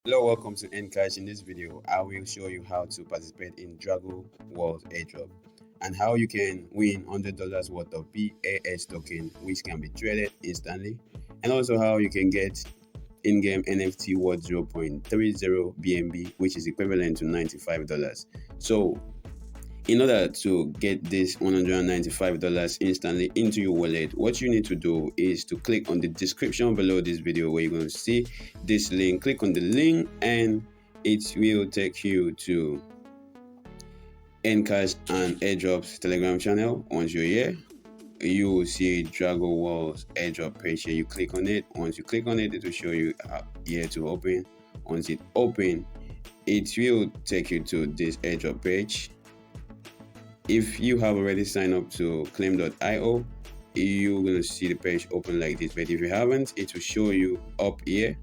Hello, welcome to Ncash. In this video, I will show you how to participate in Drago World airdrop and how you can win $100 worth of BAS token, which can be traded instantly, and also how you can get in-game NFT worth 0.30 BNB, which is equivalent to $95. So in order to get this $195 instantly into your wallet, what you need to do is to click on the description below this video where you're going to see this link. Click on the link and it will take you to Ncash and Airdrops Telegram channel. Once you're here, you will see Drago World's airdrop page here. You click on it. Once you click on it, it will show you here to open. Once it open, it will take you to this airdrop page. If you have already signed up to claim.io, you're going to see the page open like this. But if you haven't, it will show you up here.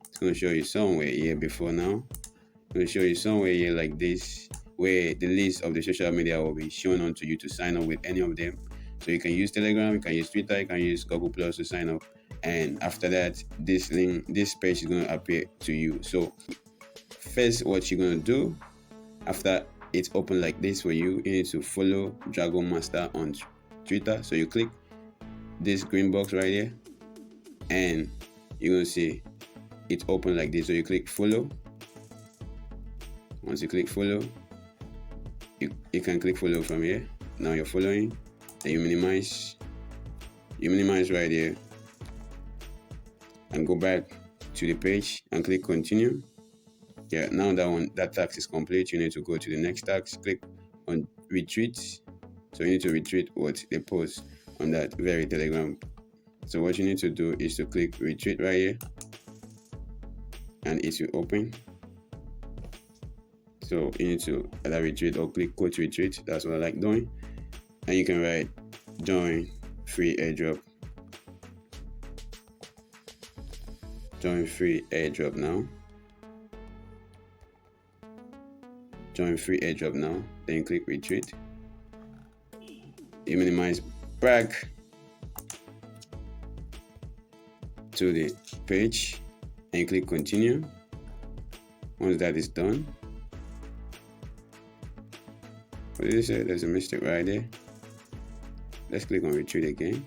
It's going to show you somewhere here before now. It's going to show you somewhere here like this, where the list of the social media will be shown on to you to sign up with any of them. So you can use Telegram, you can use Twitter, you can use Google Plus to sign up. And after that, this page is going to appear to you. So first, what you're going to do after it's open like this for you, you need to follow Dragon Master on Twitter. So you click this green box right here and you're going to see it's open like this. So you click follow. Once you click follow, you can click follow from here. Now you're following, then you minimize right here and go back to the page and click continue. Yeah, now that task is complete, you need to go to the next task. Click on retweet. So you need to retweet what they post on that very Telegram. So what you need to do is to click retweet right here and it will open. So you need to either retweet or click quote retweet. That's what I like doing. And you can write join free airdrop. Join free airdrop now. Join free airdrop now. Then you click retweet. You minimize back to the page and you click continue. Once that is done, what did it say? There's a mistake right there. Let's click on retweet again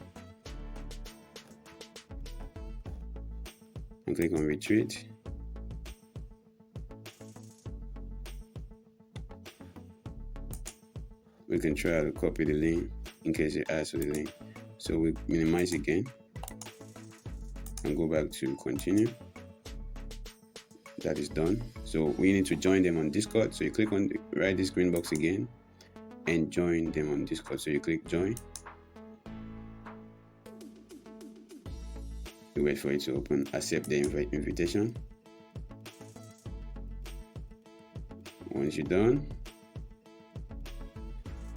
and click on retweet. We can try to copy the link in case it adds to the link. So we minimize again and go back to continue. That is done. So we need to join them on Discord. So you click on this green box again and join them on Discord. So you click join. You wait for it to open. Accept the invitation. Once you're done,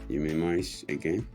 you minimize again.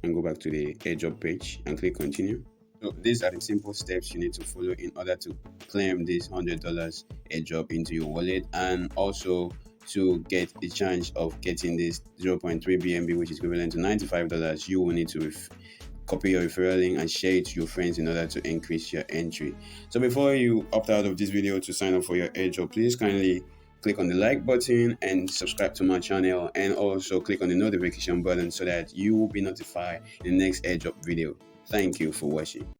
And go back to the airdrop page and click continue. So these are the simple steps you need to follow in order to claim this $100 airdrop into your wallet, and also to get the chance of getting this 0.3 BNB, which is equivalent to $95. You will need to copy your referral link and share it to your friends in order to increase your entry. So before you opt out of this video to sign up for your airdrop, please kindly click on the like button and subscribe to my channel, and also click on the notification button so that you will be notified in the next airdrop video. Thank you for watching.